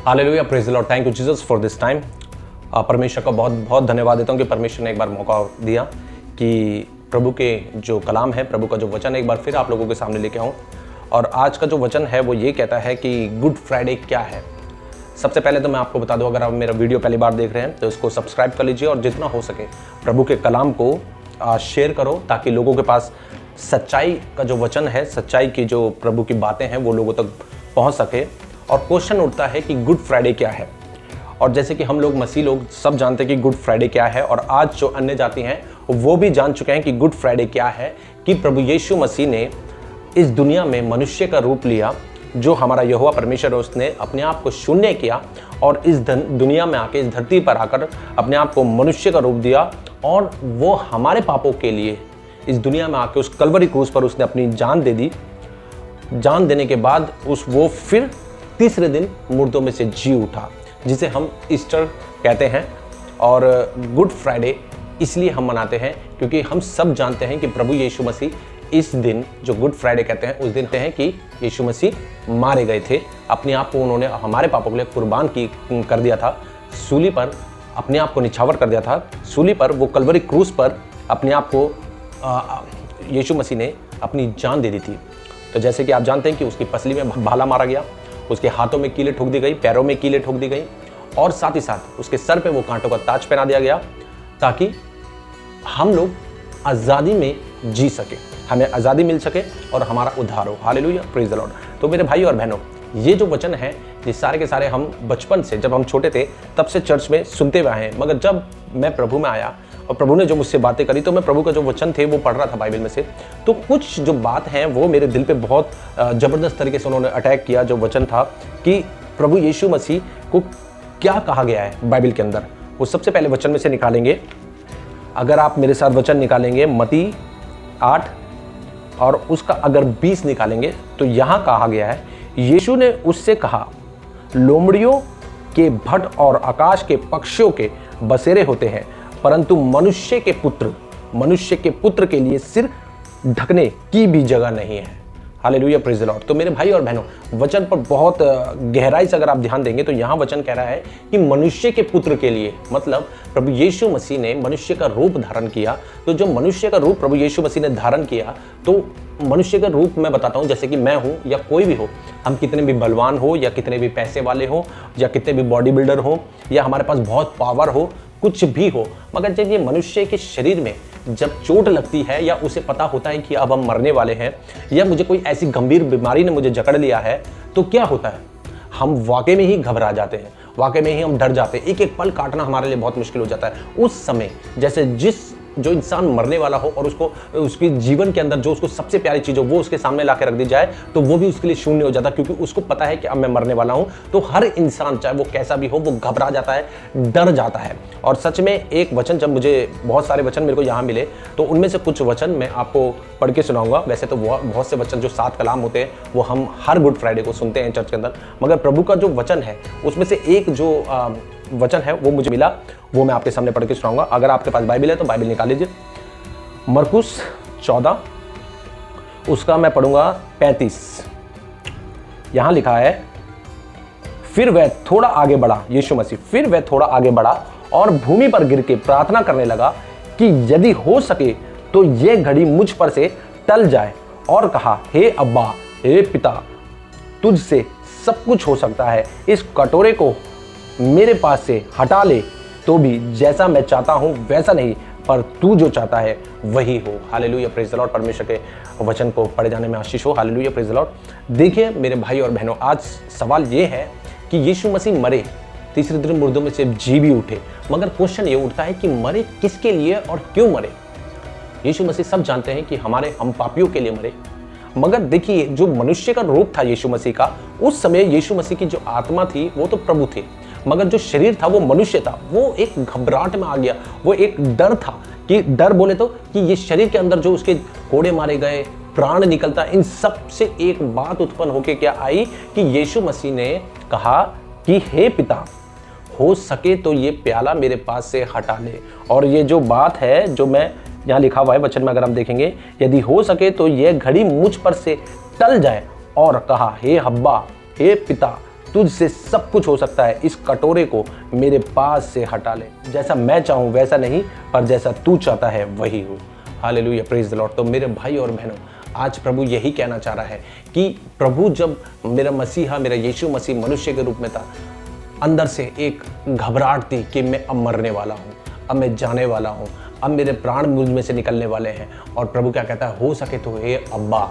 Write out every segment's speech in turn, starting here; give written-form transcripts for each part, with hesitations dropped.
Hallelujah, praise the Lord, thank you Jesus for this time. परमेश्वर का बहुत बहुत धन्यवाद देता हूँ कि परमेश्वर ने एक बार मौका दिया कि प्रभु के जो कलाम है, प्रभु का जो वचन है, एक बार फिर आप लोगों के सामने लेके आऊँ। और आज का जो वचन है वो ये कहता है कि गुड फ्राइडे क्या है। सबसे पहले तो मैं आपको बता दूं, अगर आप मेरा वीडियो पहली बार देख रहे हैं तो इसको सब्सक्राइब कर लीजिए और जितना हो सके प्रभु के कलाम को शेयर करो, ताकि लोगों के पास सच्चाई का जो वचन है, सच्चाई की जो प्रभु की बातें हैं वो लोगों तक पहुंच सके। और क्वेश्चन उठता है कि गुड फ्राइडे क्या है। और जैसे कि हम लोग मसीह लोग सब जानते हैं कि गुड फ्राइडे क्या है, और आज जो अन्य जाति हैं वो भी जान चुके हैं कि गुड फ्राइडे क्या है, कि प्रभु यीशु मसीह ने इस दुनिया में मनुष्य का रूप लिया। जो हमारा यहोवा परमेश्वर है उसने अपने आप को शून्य किया और इस दुनिया में आके, इस धरती पर आकर अपने आप को मनुष्य का रूप दिया, और वो हमारे पापों के लिए इस दुनिया में आके उस कलवरी क्रूस पर उसने अपनी जान दे दी। जान देने के बाद वो फिर तीसरे दिन मुर्दों में से जी उठा, जिसे हम ईस्टर कहते हैं। और गुड फ्राइडे इसलिए हम मनाते हैं क्योंकि हम सब जानते हैं कि प्रभु यीशु मसीह इस दिन, जो गुड फ्राइडे कहते हैं, उस दिन कहते हैं कि यीशु मसीह मारे गए थे। अपने आप को उन्होंने हमारे पापों के लिए कुर्बान कर दिया था। सूली पर अपने आप को निछावर कर दिया था। सूली पर, वो कलवरी क्रूस पर अपने आप को यीशु मसीह ने अपनी जान दे दी थी। तो जैसे कि आप जानते हैं कि उसकी पसली में भाला मारा गया, उसके हाथों में कीलें ठोक दी गई, पैरों में कीलें ठोक दी गई, और साथ ही साथ उसके सर पे वो कांटों का ताज पहना दिया गया, ताकि हम लोग आज़ादी में जी सके, हमें आज़ादी मिल सके और हमारा उद्धार हो। Hallelujah, praise the Lord. तो मेरे भाई और बहनों, ये जो वचन है, ये सारे के सारे हम बचपन से, जब हम छोटे थे तब से चर्च में सुनते हुए आए हैं। मगर जब मैं प्रभु में आया और प्रभु ने जो मुझसे बातें करी, तो मैं प्रभु का जो वचन थे वो पढ़ रहा था बाइबल में से, तो कुछ जो बात हैं वो मेरे दिल पे बहुत ज़बरदस्त तरीके से उन्होंने अटैक किया। जो वचन था कि प्रभु यीशु मसीह को क्या कहा गया है बाइबल के अंदर, वो सबसे पहले वचन में से निकालेंगे। अगर आप मेरे साथ वचन निकालेंगे मत्ती 8 और उसका अगर 20 निकालेंगे, तो यहाँ कहा गया है, यीशु ने उससे कहा, लोमड़ियों के भट और आकाश के पक्षियों के बसेरे होते हैं, परंतु मनुष्य के पुत्र के लिए सिर ढकने की भी जगह नहीं है। Hallelujah, praise the Lord. तो मेरे भाई और बहनों, वचन पर बहुत गहराई से अगर आप ध्यान देंगे तो यहाँ वचन कह रहा है कि मनुष्य के पुत्र के लिए, मतलब प्रभु यीशु मसीह ने मनुष्य का रूप धारण किया। तो जो मनुष्य का रूप प्रभु यीशु मसीह ने धारण किया, तो मनुष्य का रूप मैं बताता हूँ, जैसे कि मैं हूँ या कोई भी हो, हम कितने भी बलवान हो या कितने भी पैसे वाले हो या कितने भी बॉडी बिल्डर हो या हमारे पास बहुत पावर हो, कुछ भी हो, मगर जब ये मनुष्य के शरीर में जब चोट लगती है या उसे पता होता है कि अब हम मरने वाले हैं या मुझे कोई ऐसी गंभीर बीमारी ने मुझे जकड़ लिया है, तो क्या होता है, हम वाकई में ही घबरा जाते हैं, वाकई में ही हम डर जाते हैं। एक एक पल काटना हमारे लिए बहुत मुश्किल हो जाता है। उस समय जैसे जो इंसान मरने वाला हो और उसको उसकी जीवन के अंदर जो उसको सबसे प्यारी चीज़ हो वो उसके सामने ला के रख दी जाए, तो वो भी उसके लिए शून्य हो जाता है, क्योंकि उसको पता है कि अब मैं मरने वाला हूँ। तो हर इंसान, चाहे वो कैसा भी हो, वो घबरा जाता है, डर जाता है। और सच में एक वचन, जब मुझे बहुत सारे वचन मेरे को यहाँ मिले, तो उनमें से कुछ वचन मैं आपको पढ़ के सुनाऊंगा। वैसे तो बहुत से वचन जो 7 कलाम होते हैं वो हम हर गुड फ्राइडे को सुनते हैं चर्च के अंदर, मगर प्रभु का जो वचन है उसमें से एक जो वचन है वो मुझे मिला, वो मैं आपके सामने पढ़ के सुनाऊंगा। अगर आपके पास बाइबल है तो बाइबल निकाल लीजिए। मरकुस 14, उसका मैं पढ़ूंगा 35। यहां लिखा है, फिर वह थोड़ा आगे बढ़ा, यीशु मसीह, फिर वह थोड़ा आगे बढ़ा और भूमि पर गिर के प्रार्थना करने लगा कि यदि हो सके तो यह घड़ी मुझ पर से टल जाए, और कहा, हे अब्बा, हे पिता, तुझसे सब कुछ हो सकता है, इस कटोरे को मेरे पास से हटा ले, तो भी जैसा मैं चाहता हूं वैसा नहीं, पर तू जो चाहता है वही हो। Hallelujah, praise the Lord. परमेश्वर के वचन को पढ़े जाने में आशीष हो। Hallelujah, praise the Lord. देखिए मेरे भाई और बहनों, आज सवाल ये है कि यीशु मसीह मरे, तीसरे दिन मुर्दों में से जी भी उठे, मगर क्वेश्चन ये उठता है कि मरे किसके लिए और क्यों मरे। यीशु मसीह सब जानते हैं कि हम पापियों के लिए मरे, मगर देखिए जो मनुष्य का रूप था यीशु मसीह का, उस समय यीशु मसीह की जो आत्मा थी वो तो प्रभु थे, मगर जो शरीर था वो मनुष्य था। वो एक घबराहट में आ गया, वो एक डर था, कि डर बोले तो कि ये शरीर के अंदर जो उसके कोड़े मारे गए, प्राण निकलता, इन सब से एक बात उत्पन्न होके क्या आई कि यीशु मसीह ने कहा कि हे पिता, हो सके तो ये प्याला मेरे पास से हटा ले। और ये जो बात है, जो मैं यहाँ लिखा हुआ है वचन में अगर हम देखेंगे, यदि हो सके तो यह घड़ी मुझ पर से टल जाए, और कहा, हे अब्बा, हे पिता, तुझसे सब कुछ हो सकता है, इस कटोरे को मेरे पास से हटा ले, जैसा मैं चाहूँ वैसा नहीं, पर जैसा तू चाहता है वही हो। Hallelujah, praise the Lord. तो मेरे भाई और बहनों, आज प्रभु यही कहना चाह रहा है कि प्रभु जब मेरा मसीहा, मेरा यीशु मसीह मनुष्य के रूप में था, अंदर से एक घबराहट थी कि मैं अब मरने वाला हूँ, अब मैं जाने वाला हूँ, अब मेरे प्राण मुझ में से निकलने वाले हैं। और प्रभु क्या कहता है, हो सके तो हे अब्बा,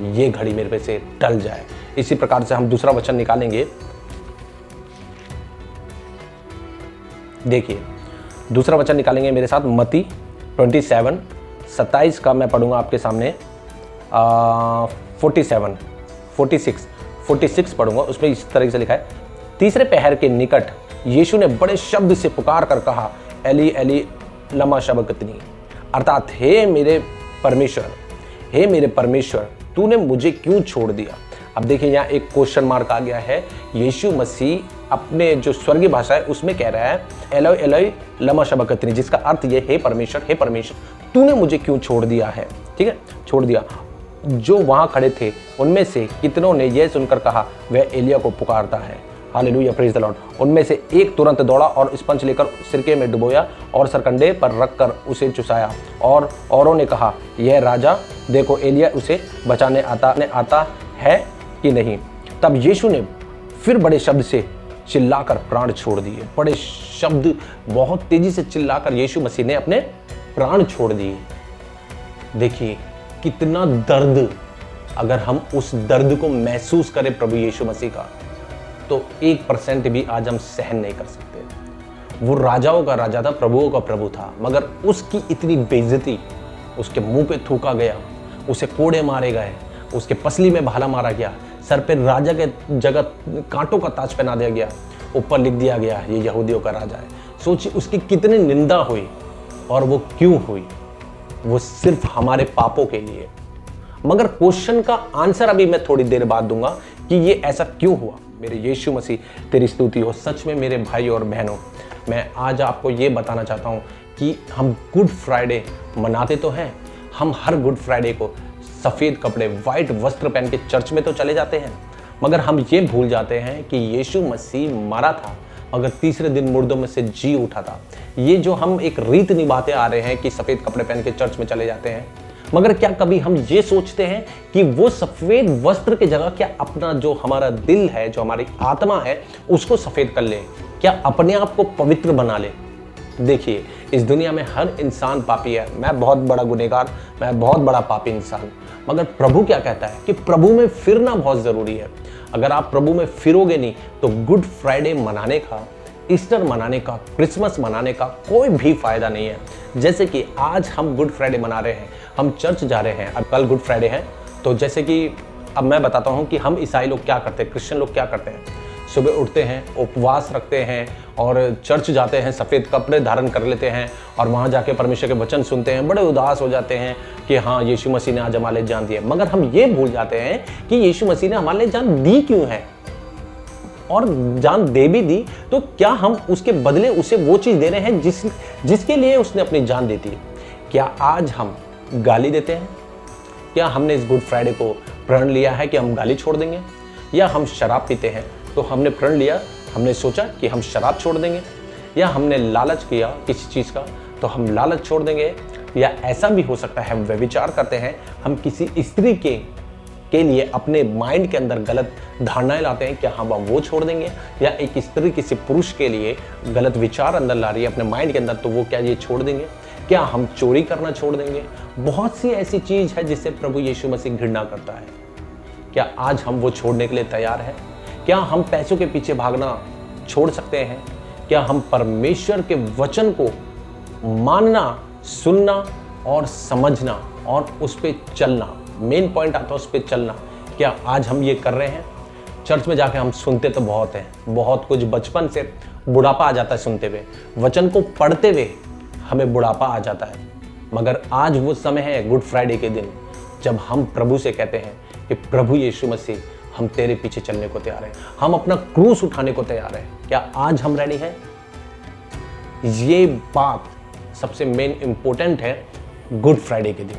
ये घड़ी मेरे पे से टल जाए। इसी प्रकार से हम दूसरा वचन निकालेंगे। देखिए, दूसरा वचन निकालेंगे मेरे साथ, मत्ती 27:27 का मैं पढ़ूंगा आपके सामने। 46 पढ़ूंगा। उसमें इस तरह से लिखा है, तीसरे पहर के निकट यीशु ने बड़े शब्द से पुकार कर कहा, एली एली लमा शबक्तनी, अर्थात हे मेरे परमेश्वर, तूने मुझे क्यों छोड़ दिया। अब देखिए, यहाँ एक क्वेश्चन मार्क आ गया है। यीशु मसीह अपने जो स्वर्गीय भाषा है उसमें कह रहा है एलोई एलोई लमा शबक्तनी, जिसका अर्थ ये, हे परमेश्वर तूने मुझे क्यों छोड़ दिया है। ठीक है, छोड़ दिया। जो वहां खड़े थे उनमें से कितनों ने यह सुनकर कहा, वह एलिया को पुकारता है। Hallelujah, praise the Lord. उनमें से एक तुरंत दौड़ा और स्पंज लेकर सिरके में डुबोया और सरकंडे पर रखकर उसे चुसाया। और औरों ने कहा, यह राजा, देखो एलिया उसे बचाने आता है कि नहीं। तब यीशु ने फिर बड़े शब्द से चिल्लाकर प्राण छोड़ दिए। बड़े शब्द, बहुत तेजी से चिल्लाकर यीशु मसीह ने अपने प्राण छोड़ दिए। देखिए कितना दर्द, अगर हम उस दर्द को महसूस करें प्रभु यीशु मसीह का, तो 1% भी आज हम सहन नहीं कर सकते। वो राजाओं का राजा था, प्रभुओं का प्रभु था, मगर उसकी इतनी बेइज्जती, उसके मुंह पे थूका गया, उसे कोड़े मारे गए, उसके पसली में भाला मारा गया, सर पे राजा के जगह कांटों का ताज पहना दिया गया, ऊपर लिख दिया गया ये यहूदियों का राजा है। सोचिए उसकी कितनी निंदा हुई, और वो क्यों हुई? वो सिर्फ हमारे पापों के लिए। मगर क्वेश्चन का आंसर अभी मैं थोड़ी देर बाद दूंगा कि ये ऐसा क्यों हुआ। मेरे यीशु मसीह तेरी स्तुति हो। सच में मेरे भाई और बहनों, मैं आज आपको ये बताना चाहता हूँ कि हम गुड फ्राइडे मनाते तो हैं, हम हर गुड फ्राइडे को सफ़ेद कपड़े, वाइट वस्त्र पहन के चर्च में तो चले जाते हैं, मगर हम ये भूल जाते हैं कि यीशु मसीह मरा था मगर तीसरे दिन मुर्दों में से जी उठा था। ये जो हम एक रीत निभाते आ रहे हैं कि सफ़ेद कपड़े पहन के चर्च में चले जाते हैं, मगर क्या कभी हम ये सोचते हैं कि वो सफ़ेद वस्त्र की जगह क्या अपना जो हमारा दिल है, जो हमारी आत्मा है, उसको सफ़ेद कर ले, क्या अपने आप को पवित्र बना ले? देखिए, इस दुनिया में हर इंसान पापी है। मैं बहुत बड़ा गुनहगार, मैं बहुत बड़ा पापी इंसान, मगर प्रभु क्या कहता है कि प्रभु में फिरना बहुत ज़रूरी है। अगर आप प्रभु में फिरोगे नहीं तो गुड फ्राइडे मनाने का, ईस्टर मनाने का, क्रिसमस मनाने का कोई भी फायदा नहीं है। जैसे कि आज हम गुड फ्राइडे मना रहे हैं, हम चर्च जा रहे हैं, अब कल गुड फ्राइडे है, तो जैसे कि अब मैं बताता हूँ कि हम ईसाई लोग क्या करते हैं, क्रिश्चियन लोग क्या करते हैं। सुबह उठते हैं, उपवास रखते हैं और चर्च जाते हैं, सफ़ेद कपड़े धारण कर लेते हैं और वहाँ जाके परमेश्वर के वचन सुनते हैं, बड़े उदास हो जाते हैं कि हाँ, यीशु मसीह ने आज हमारे लिए जान दी है। मगर हम ये भूल जाते हैं कि यीशु मसीह ने हमारे लिए जान दी क्यों है, और जान दे भी दी तो क्या हम उसके बदले उसे वो चीज़ दे रहे हैं जिसके लिए उसने अपनी जान दी थी। क्या आज हम गाली देते हैं? क्या हमने इस गुड फ्राइडे को प्रण लिया है कि हम गाली छोड़ देंगे? या हम शराब पीते हैं तो हमने प्रण लिया, हमने सोचा कि हम शराब छोड़ देंगे? या हमने लालच किया किसी चीज़ का तो हम लालच छोड़ देंगे? या ऐसा भी हो सकता है हम व्यभिचार करते हैं, हम किसी स्त्री के लिए अपने माइंड के अंदर गलत धारणाएं लाते हैं, क्या हम वो छोड़ देंगे? या एक स्त्री किसी पुरुष के लिए गलत विचार अंदर ला रही है अपने माइंड के अंदर, तो वो क्या ये छोड़ देंगे? क्या हम चोरी करना छोड़ देंगे? बहुत सी ऐसी चीज़ है जिससे प्रभु यीशु मसीह घृणा करता है। क्या आज हम वो छोड़ने के लिए तैयार हैं? क्या हम पैसों के पीछे भागना छोड़ सकते हैं? क्या हम परमेश्वर के वचन को मानना, सुनना और समझना और उस पर चलना, मेन पॉइंट आता है उस पर चलना, क्या आज हम ये कर रहे हैं? चर्च में जाके हम सुनते तो बहुत हैं, बहुत कुछ, बचपन से बुढ़ापा आ जाता है सुनते हुए, वचन को पढ़ते हुए हमें बुढ़ापा आ जाता है। मगर आज वो समय है गुड फ्राइडे के दिन जब हम प्रभु से कहते हैं कि प्रभु यीशु मसीह, हम तेरे पीछे चलने को तैयार हैं, हम अपना क्रूस उठाने को तैयार हैं। क्या आज हम रेडी हैं? ये बात सबसे मेन इंपॉर्टेंट है गुड फ्राइडे के दिन,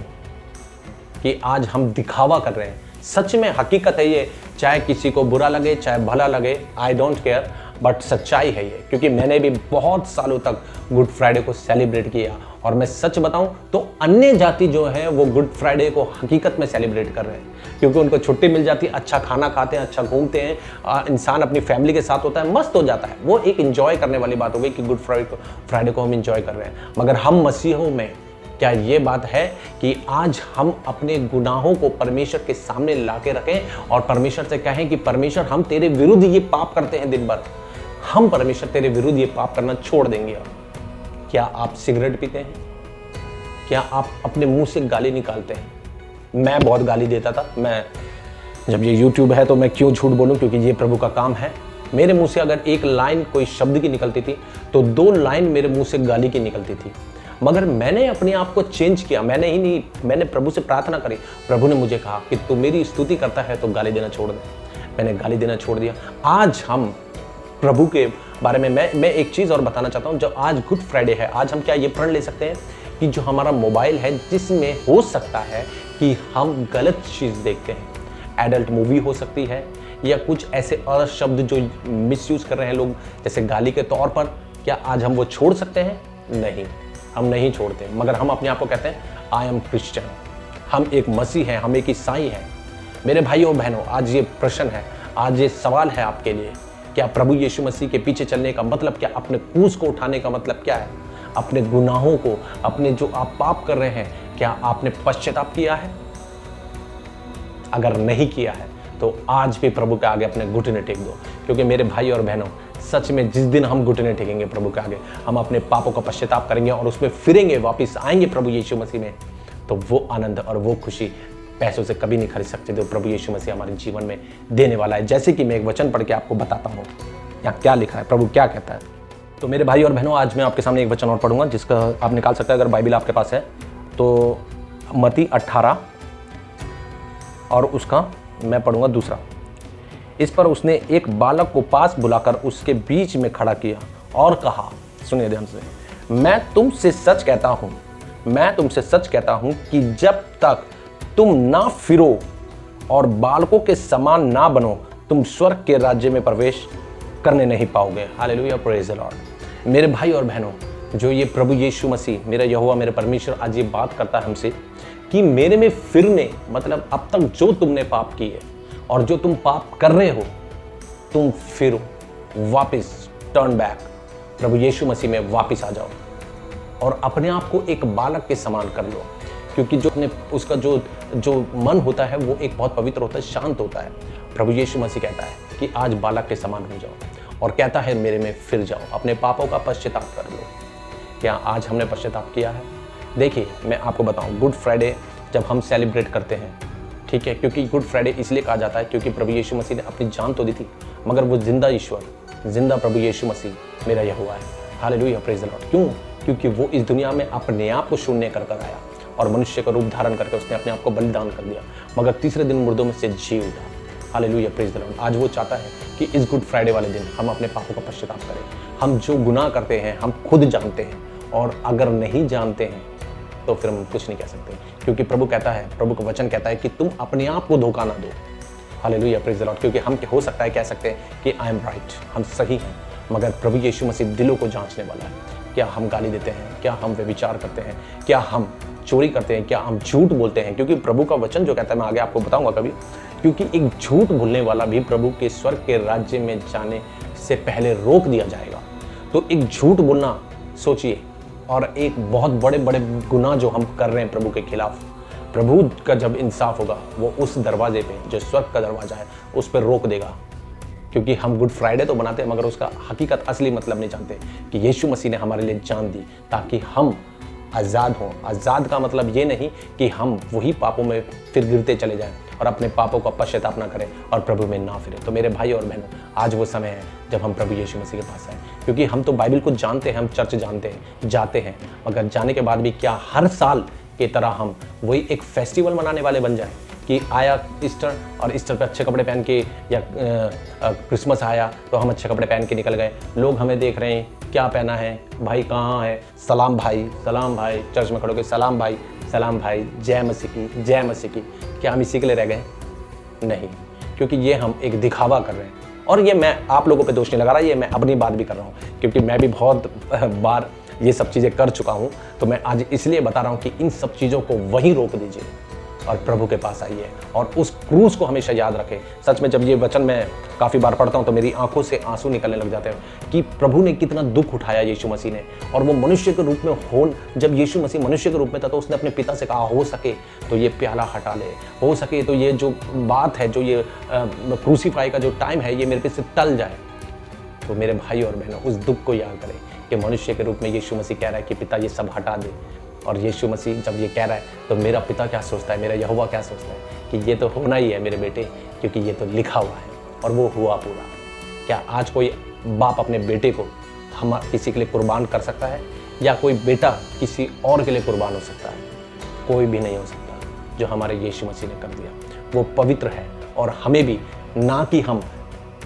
कि आज हम दिखावा कर रहे हैं सच में हकीकत है ये, चाहे किसी को बुरा लगे चाहे भला लगे, आई डोंट केयर, बट सच्चाई है ये। क्योंकि मैंने भी बहुत सालों तक गुड फ्राइडे को सेलिब्रेट किया, और मैं सच बताऊं तो अन्य जाति जो है वो गुड फ्राइडे को हकीकत में सेलिब्रेट कर रहे हैं, क्योंकि उनको छुट्टी मिल जाती है, अच्छा खाना खाते हैं, अच्छा घूमते हैं, इंसान अपनी फैमिली के साथ होता है, मस्त हो जाता है। वो एक इंजॉय करने वाली बात हो गई कि गुड फ्राइडे को हम इंजॉय कर रहे हैं। मगर हम मसीहों में क्या ये बात है कि आज हम अपने गुनाहों को परमेश्वर के सामने लाके रखें और परमेश्वर से कहें कि परमेश्वर हम तेरे विरुद्ध ये पाप करते हैं दिन भर, हम परमेश्वर तेरे विरुद्ध ये पाप करना छोड़ देंगे। अब क्या आप सिगरेट पीते हैं? क्या आप अपने मुंह से गाली निकालते हैं? मैं बहुत गाली देता था। मैं जब ये YouTube है तो मैं क्यों झूठ बोलूं, क्योंकि ये प्रभु का काम है। मेरे मुंह से अगर एक लाइन कोई शब्द की निकलती थी तो 2 लाइन मेरे मुंह से गाली की निकलती थी। मगर मैंने अपने आप को चेंज किया, मैंने प्रभु से प्रार्थना करी। प्रभु ने मुझे कहा कि तू मेरी स्तुति करता है तो गाली देना छोड़ दे। मैंने गाली देना छोड़ दिया। आज हम प्रभु के बारे में मैं एक चीज़ और बताना चाहता हूँ। जब आज गुड फ्राइडे है, आज हम क्या ये प्रण ले सकते हैं कि जो हमारा मोबाइल है जिसमें हो सकता है कि हम गलत चीज़ देखते हैं, एडल्ट मूवी हो सकती है या कुछ ऐसे और शब्द जो मिसयूज़ कर रहे हैं लोग, जैसे गाली के तौर पर, क्या आज हम वो छोड़ सकते हैं? नहीं, हम नहीं छोड़ते। मगर हम अपने आप को कहते हैं आई एम क्रिश्चियन, हम एक मसीह हैं, हम एक ईसाई हैं। मेरे भाइयों बहनों, आज ये प्रश्न है, आज ये सवाल है आपके लिए, क्या प्रभु यीशु मसीह के पीछे चलने का मतलब क्या, अपने क्रूस को उठाने का मतलब क्या है? अपने गुनाहों को, अपने जो आप पाप कर रहे हैं, क्या आपने पश्चाताप किया है? अगर नहीं किया है तो आज भी प्रभु के आगे अपने घुटने टेक दो। क्योंकि मेरे भाई और बहनों, सच में जिस दिन हम घुटने टेकेंगे प्रभु के आगे, हम अपने पापों का पश्चाताप करेंगे और उसमें फिरेंगे, वापस आएंगे प्रभु यीशु मसीह में, तो वो आनंद और वो खुशी पैसों से कभी नहीं खरीद सकते जो प्रभु यीशु मसीह हमारे जीवन में देने वाला है। जैसे कि मैं एक वचन पढ़ के आपको बताता हूँ यहाँ क्या लिखा है, प्रभु क्या कहता है। तो मेरे भाई और बहनों, आज मैं आपके सामने एक वचन और पढ़ूंगा जिसका आप निकाल सकते हैं अगर बाइबल आपके पास है तो। मत्ती 18 और उसका मैं पढ़ूंगा 2। इस पर उसने एक बालक को पास बुलाकर उसके बीच में खड़ा किया और कहा, सुनिए ध्यान से, मैं तुमसे सच कहता हूं कि जब तक तुम ना फिरो और बालकों के समान ना बनो, तुम स्वर्ग के राज्य में प्रवेश करने नहीं पाओगे। Hallelujah, praise the Lord. मेरे भाई और बहनों, जो ये प्रभु यीशु मसीह, मेरा यहोवा, मेरे परमेश्वर आज ये बात करता है हमसे कि मेरे में फिरने मतलब अब तक जो तुमने पाप किए और जो तुम पाप कर रहे हो, तुम फिरो, वापस टर्न बैक, प्रभु यीशु मसीह में वापस आ जाओ और अपने आप को एक बालक के समान कर लो। क्योंकि जो अपने उसका जो मन होता है वो एक बहुत पवित्र होता है, शांत होता है। प्रभु यीशु मसीह कहता है कि आज बालक के समान हो जाओ और कहता है मेरे में फिर जाओ, अपने पापों का पश्चाताप कर लो। क्या आज हमने पश्चाताप किया है? देखिए, मैं आपको बताऊं, गुड फ्राइडे जब हम सेलिब्रेट करते हैं, ठीक है, क्योंकि गुड फ्राइडे इसलिए कहा जाता है क्योंकि प्रभु यीशु मसीह ने अपनी जान तो दी थी, मगर वो जिंदा ईश्वर, जिंदा प्रभु यीशु मसीह मेरा यहोवा है। Hallelujah, praise the Lord. क्यों? क्योंकि वो इस दुनिया में अपने आप को शून्य कर आया और मनुष्य का रूप धारण करके उसने अपने आप को बलिदान कर दिया, मगर तीसरे दिन मुर्दों में से जी उठा। Hallelujah, praise the Lord. आज वो चाहता है कि इस गुड फ्राइडे वाले दिन हम अपने पापों का पश्चाताप करें। हम जो गुनाह करते हैं हम खुद जानते हैं, और अगर नहीं जानते हैं तो फिर हम कुछ नहीं कह सकते, क्योंकि प्रभु कहता है, प्रभु का वचन कहता है कि तुम अपने आप को धोखा ना दो। Hallelujah, praise the Lord. क्योंकि हम हो सकता है कह सकते हैं कि आई एम राइट, हम सही हैं, मगर प्रभु यीशु मसीह दिलों को जांचने वाला है। क्या हम गाली देते हैं? क्या हम व्यभिचार करते हैं? क्या हम चोरी करते हैं? क्या हम झूठ बोलते हैं? क्योंकि प्रभु का वचन जो कहता है, मैं आगे आपको बताऊंगा कभी, क्योंकि एक झूठ बोलने वाला भी प्रभु के स्वर्ग के राज्य में जाने से पहले रोक दिया जाएगा। तो एक झूठ बोलना सोचिए, और एक बहुत बड़े बड़े गुनाह जो हम कर रहे हैं प्रभु के खिलाफ, प्रभु का जब इंसाफ होगा वो उस दरवाजे पे, जो स्वर्ग का दरवाजा है, उस पर रोक देगा। क्योंकि हम गुड फ्राइडे तो बनाते हैं मगर उसका हकीकत असली मतलब नहीं जानते कि यीशु मसीह ने हमारे लिए जान दी ताकि हम आज़ाद हों। आज़ाद का मतलब ये नहीं कि हम वही पापों में फिर गिरते चले जाएं और अपने पापों का पश्चाताप ना करें और प्रभु में ना फिरें। तो मेरे भाई और बहनों, आज वो समय है जब हम प्रभु यीशु मसीह के पास आए, क्योंकि हम तो बाइबल को जानते हैं, हम चर्च जानते हैं, जाते हैं, मगर जाने के बाद भी क्या हर साल की तरह हम वही एक फेस्टिवल मनाने वाले बन जाएं कि आया ईस्टर और ईस्टर पे अच्छे कपड़े पहन के, या क्रिसमस आया तो हम अच्छे कपड़े पहन के निकल गए, लोग हमें देख रहे हैं क्या पहना है, भाई कहाँ है, सलाम भाई, चर्च में खड़े होकर सलाम भाई, जय मसीह की, जय मसीह की। क्या हम इसी के लिए रह गए? नहीं, क्योंकि ये हम एक दिखावा कर रहे हैं। और ये मैं आप लोगों पे दोष नहीं लगा रहा, ये मैं अपनी बात भी कर रहा हूँ, क्योंकि मैं भी बहुत बार ये सब चीज़ें कर चुका हूँ। तो मैं आज इसलिए बता रहा हूँ कि इन सब चीज़ों को वहीं रोक दीजिए और प्रभु के पास आइए और उस क्रूस को हमेशा याद रखें। सच में जब ये वचन मैं काफ़ी बार पढ़ता हूँ तो मेरी आंखों से आंसू निकलने लग जाते हैं कि प्रभु ने कितना दुख उठाया यीशु मसीह ने। और वो मनुष्य के रूप में जब यीशु मसीह मनुष्य के रूप में था तो उसने अपने पिता से कहा, हो सके तो ये प्याला हटा ले, हो सके तो ये जो बात है, जो ये क्रूसीफाई का जो टाइम है, ये मेरे पे से टल जाए। तो मेरे भाई और बहनों, उस दुख को याद करें कि मनुष्य के रूप में यीशु मसीह कह रहा है कि पिता ये सब हटा दे। और यीशु मसीह जब ये कह रहा है तो मेरा पिता क्या सोचता है, मेरा यहोवा क्या सोचता है कि ये तो होना ही है मेरे बेटे, क्योंकि ये तो लिखा हुआ है और वो हुआ पूरा। क्या आज कोई बाप अपने बेटे को किसी के लिए कुर्बान कर सकता है, या कोई बेटा किसी और के लिए कुर्बान हो सकता है? कोई भी नहीं हो सकता। जो हमारे यीशु मसीह ने कर दिया वो पवित्र है। और हमें भी, ना कि हम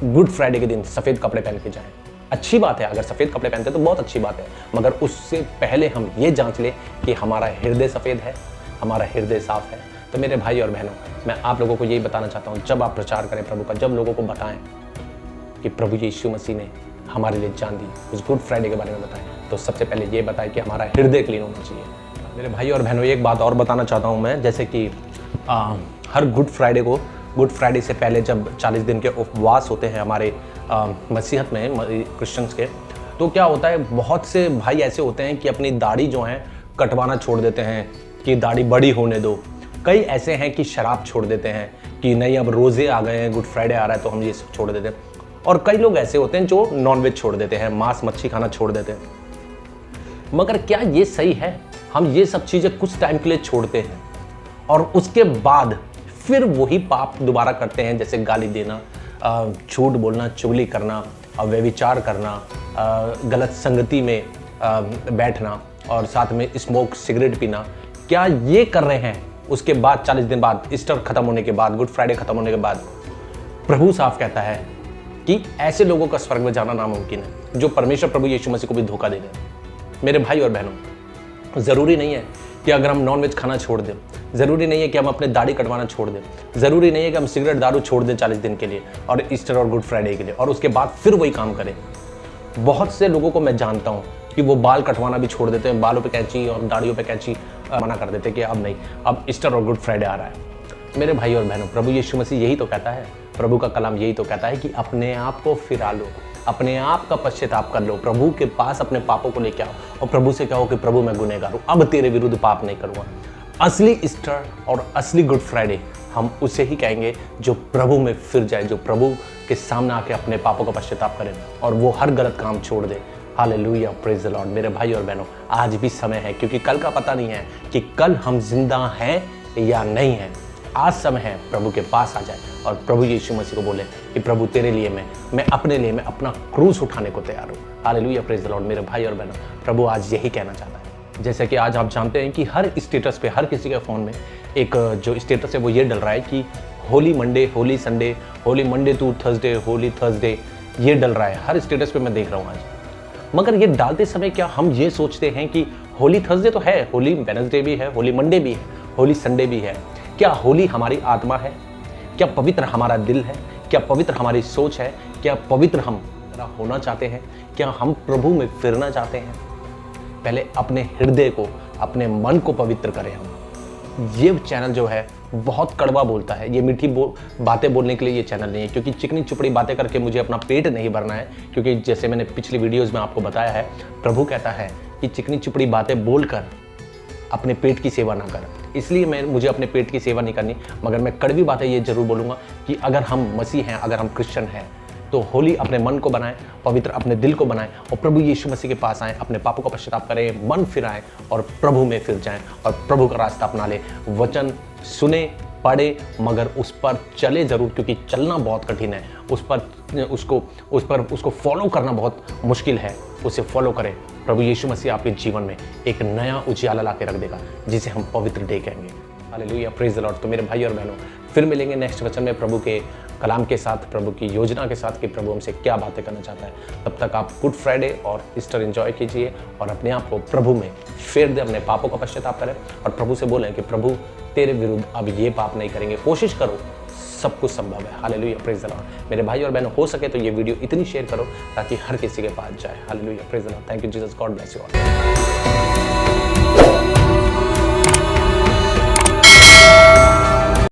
गुड फ्राइडे के दिन सफ़ेद कपड़े पहन के जाएं। अच्छी बात है, अगर सफ़ेद कपड़े पहनते हैं तो बहुत अच्छी बात है, मगर उससे पहले हम ये जांच लें कि हमारा हृदय सफ़ेद है, हमारा हृदय साफ है। तो मेरे भाई और बहनों, मैं आप लोगों को यही बताना चाहता हूँ, जब आप प्रचार करें प्रभु का, जब लोगों को बताएं कि प्रभु यीशु मसीह ने हमारे लिए जान दी, उस गुड फ्राइडे के बारे में बताएं, तो सबसे पहले ये बताएं कि हमारा हृदय क्लीन होना चाहिए। मेरे भाई और बहनों, एक बात और बताना चाहता हूँ मैं, जैसे कि हर गुड फ्राइडे से पहले जब 40 दिन के उपवास होते हैं हमारे मसीहत में, क्रिश्चियंस के, तो क्या होता है, बहुत से भाई ऐसे होते हैं कि अपनी दाढ़ी जो है कटवाना छोड़ देते हैं कि दाढ़ी बड़ी होने दो। कई ऐसे हैं कि शराब छोड़ देते हैं कि नहीं, अब रोज़े आ गए हैं, गुड फ्राइडे आ रहा है तो हम ये सब छोड़ देते हैं। और कई लोग ऐसे होते हैं जो नॉनवेज छोड़ देते हैं, मांस मच्छी खाना छोड़ देते हैं। मगर क्या ये सही है? हम ये सब चीज़ें कुछ टाइम के लिए छोड़ते हैं और उसके बाद फिर वही पाप दोबारा करते हैं, जैसे गाली देना, झूठ बोलना, चुगली करना, व्यभिचार करना, गलत संगति में बैठना और साथ में स्मोक सिगरेट पीना। क्या ये कर रहे हैं? उसके बाद 40 दिन बाद, ईस्टर खत्म होने के बाद, गुड फ्राइडे खत्म होने के बाद, प्रभु साफ कहता है कि ऐसे लोगों का स्वर्ग में जाना नामुमकिन है जो परमेश्वर प्रभु यीशु मसीह को भी धोखा दे रहे हैं। मेरे भाई और बहनों, ज़रूरी नहीं है कि अगर हम नॉनवेज खाना छोड़ दें, ज़रूरी नहीं है कि हम अपने दाढ़ी कटवाना छोड़ दें, ज़रूरी नहीं है कि हम सिगरेट दारू छोड़ दें 40 दिन के लिए और ईस्टर और गुड फ्राइडे के लिए, और उसके बाद फिर वही काम करें। बहुत से लोगों को मैं जानता हूँ कि वो बाल कटवाना भी छोड़ देते हैं, बालों पे कैंची और दाढ़ियों पे कैंची मना कर देते हैं कि अब नहीं, अब ईस्टर और गुड फ्राइडे आ रहा है। मेरे भाई और बहनों, प्रभु यीशु मसीह यही तो कहता है, प्रभु का कलाम यही तो कहता है कि अपने आप को फिरा लो, अपने आप का पश्चाताप कर लो, प्रभु के पास अपने पापों को लेके आओ और प्रभु से कहो कि प्रभु मैं गुनहगार हूँ, अब तेरे विरुद्ध पाप नहीं करूँगा। असली ईस्टर और असली गुड फ्राइडे हम उसे ही कहेंगे जो प्रभु में फिर जाए, जो प्रभु के सामने आके अपने पापों का पश्चाताप करे और वो हर गलत काम छोड़ दे। Hallelujah, praise the Lord. मेरे भाई और बहनों, आज भी समय है, क्योंकि कल का पता नहीं है कि कल हम जिंदा हैं या नहीं हैं। आज समय है प्रभु के पास आ जाए और प्रभु यीशु मसीह को बोले कि प्रभु तेरे लिए मैं अपने लिए मैं अपना क्रूस उठाने को तैयार हूँ। Hallelujah, praise the Lord. मेरे भाई और बहनों, प्रभु आज यही कहना चाहता है। जैसे कि आज आप जानते हैं कि हर स्टेटस पे, हर किसी के फ़ोन में एक जो स्टेटस है वो ये डल रहा है कि holy Monday, holy Sunday, holy Monday to Thursday, holy Thursday, ये डल रहा है हर स्टेटस पे, मैं देख रहा हूँ आज। मगर ये डालते समय क्या हम ये सोचते हैं कि होली थर्सडे तो है, होली वेडनेसडे भी है, होली मंडे भी है, होली संडे भी है? क्या होली हमारी आत्मा है? क्या पवित्र हमारा दिल है? क्या पवित्र हमारी सोच है? क्या पवित्र हम होना चाहते हैं? क्या हम प्रभु में फिरना चाहते हैं? पहले अपने हृदय को, अपने मन को पवित्र करें हम। ये चैनल जो है बहुत कड़वा बोलता है, ये मीठी बातें बोलने के लिए ये चैनल नहीं है, क्योंकि चिकनी चुपड़ी बातें करके मुझे अपना पेट नहीं भरना है। क्योंकि जैसे मैंने पिछली वीडियोज़ में आपको बताया है, प्रभु कहता है कि चिकनी चुपड़ी बातें बोलकर अपने पेट की सेवा ना कर। इसलिए मुझे अपने पेट की सेवा नहीं करनी, मगर मैं कड़वी बातें ये जरूर बोलूँगा कि अगर हम मसीह हैं, अगर हम क्रिश्चियन हैं, तो होली अपने मन को बनाएं, पवित्र अपने दिल को बनाएं और प्रभु यीशु मसीह के पास आएं, अपने पापों का पश्चाताप करें, मन फिराएं और प्रभु में फिर जाएं और प्रभु का रास्ता अपना लें। वचन सुने, पढ़े, मगर उस पर चले ज़रूर, क्योंकि चलना बहुत कठिन है, उसको फॉलो करना बहुत मुश्किल है। उसे फॉलो करें, प्रभु यीशु मसीह आपके जीवन में एक नया उजियाला ला के रख देगा, जिसे हम पवित्र डे कहेंगे। Hallelujah, praise the Lord. तो मेरे भाई और बहनों, फिर मिलेंगे नेक्स्ट वचन में प्रभु के कलाम के साथ, प्रभु की योजना के साथ कि प्रभु हमसे क्या बातें करना चाहता है। तब तक आप गुड फ्राइडे और ईस्टर एंजॉय कीजिए और अपने आप को प्रभु में फेर दे, अपने पापों का पश्चाताप करें और प्रभु से बोलें कि प्रभु तेरे विरुद्ध अब ये पाप नहीं करेंगे। कोशिश करो सब कुछ संभव है। Hallelujah, praise the Lord. मेरे भाई और बहनों, हो सके तो ये वीडियो इतनी शेयर करो ताकि हर किसी के पास जाए। Hallelujah, praise the Lord. Thank you Jesus, God bless you all.